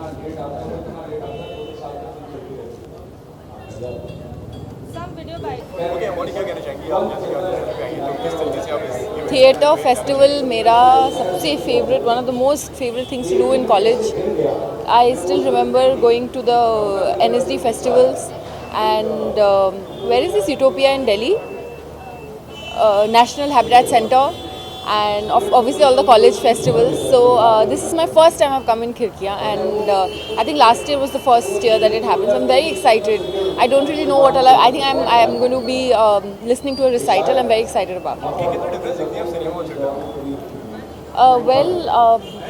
Some video by okay मौलिक क्या कहना चाहेंगी आप जैसे कि आज पे आई हैं तो किस तरीके से आप इस event थिएटर फेस्टिवल मेरा सबसे favourite one of the most favourite things to do in college. I still remember going to the NSD festivals and where is this Utopia in Delhi? National Habitat Center, and obviously all the college festivals. So this is my first time I've come in Khirkiya, and I think last year was the first year that it happened. So I'm very excited. I don't really know what I think I'm going to be listening to a recital. I'm very excited about it. कितना difference दिखती है आप cinema और theatre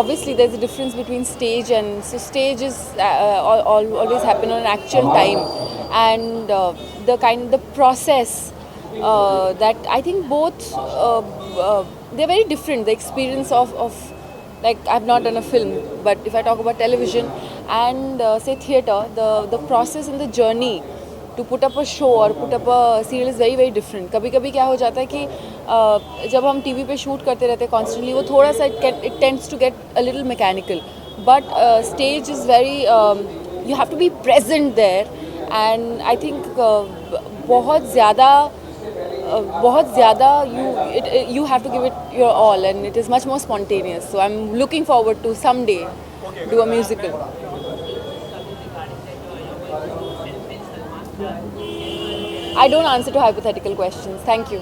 Obviously there's a difference between stage and so stage is always happen on an actual time, and the process that I think both they're very different. The experience of like I've not done a film, but if I talk about television and say theatre, the process and the journey to put up a show or put up a serial is very very different. कभी कभी क्या हो जाता है कि जब हम TV पे शूट करते रहते हैं constantly, वो थोड़ा सा it tends to get a little mechanical, but stage is very you have to be present there, and I think बहुत ज़्यादा you have to give it your all, and it is much more spontaneous. So I'm looking forward to someday do a musical. I don't answer to hypothetical questions. Thank you.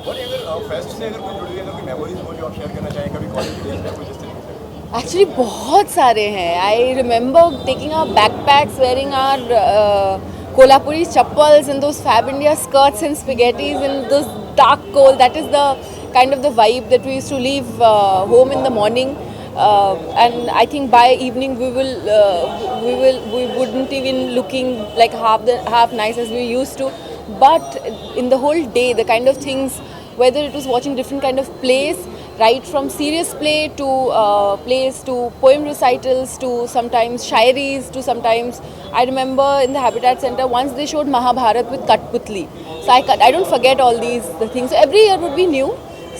और ये अगर fest से अगर कोई जुड़ी है तो कोई मेमोरीज हो जो आप शेयर करना चाहें कभी कॉलेज के डेज में कुछ इस तरीके से Actually बहुत सारे हैं. I remember taking our backpacks, wearing our Kolhapuri chappals and those Fab India skirts and spaghettis and those dark coal. That is the kind of the vibe that we used to leave home in the morning. And I think by evening we wouldn't even looking like half nice as we used to. But in the whole day, the kind of things, whether it was watching different kind of plays, right from serious play to plays to poem recitals to sometimes shairis to sometimes, I remember in the Habitat Center once they showed Mahabharat with Katputli. So I don't forget all the things. So every year would be new.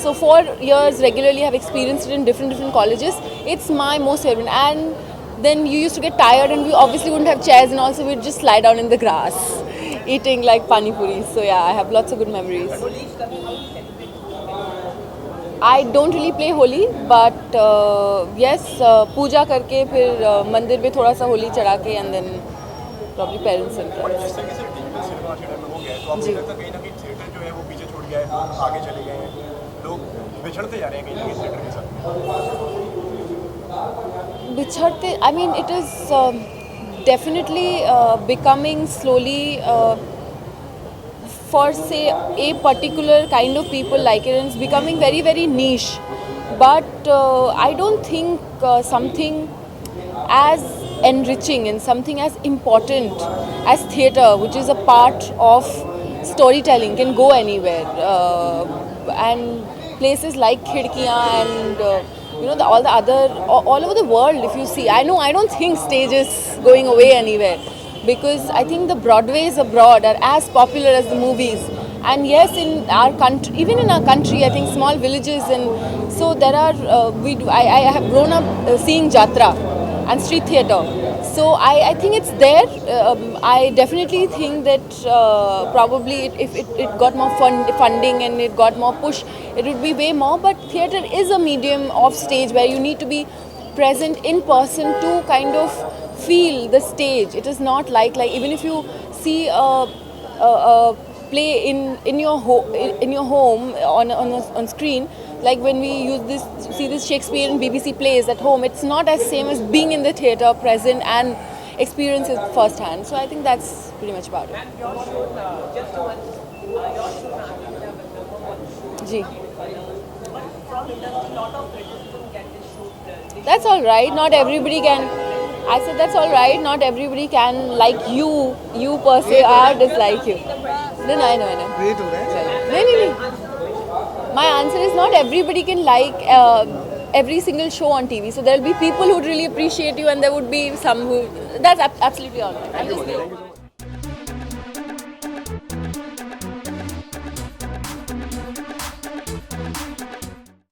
So 4 years regularly I've experienced it in different colleges. It's my most favorite. And then you used to get tired and we obviously wouldn't have chairs, and also we'd just lie down in the grass eating like pani puri. So yeah, I have lots of good memories. I don't really play Holi, but yes, पूजा करके फिर मंदिर में थोड़ा सा होली चढ़ा के, and then probably parents and और friends. जिस तरीके से डिजिटल सिनेमा आज के टाइम में हो गया है तो आपको जी. लगता है कहीं ना कहीं थिएटर जो है वो पीछे छूट गया है लोग आगे चले गए हैं लोग बिछड़ते जा रहे हैं कहीं ना कहीं थिएटर के साथ बिछड़ते, I mean it is definitely becoming slowly for say a particular kind of people like it, and it's becoming very very niche. But I don't think something as enriching and something as important as theatre, which is a part of storytelling, can go anywhere. And places like Khidkiyan and all the other all over the world, if you see, I don't think stage is going away anywhere, because I think the Broadways abroad are as popular as the movies. And yes, in our country, even in our country, I think small villages, and so there are I have grown up seeing Jatra and street theatre. So I think it's there. I definitely think that probably if it got more funding and it got more push, it would be way more. But theatre is a medium of stage where you need to be present in person to kind of feel the stage. It is not like even if you see a play in your home on screen, like when we see this Shakespeare and BBC plays at home, it's not as same as being in the theatre present and experience it firsthand. So I think that's pretty much about it. And your show, just one, your show, Ji. from industry, lot of criticism get this shoot. That's all right. Not everybody can. I said that's all right. Not everybody can like you. You per se are dislike you. No, I know. Wait हो रहा है No. My answer is not everybody can like every single show on TV. So there will be people who really appreciate you, and there would be some who. That's absolutely all right. I'm just saying.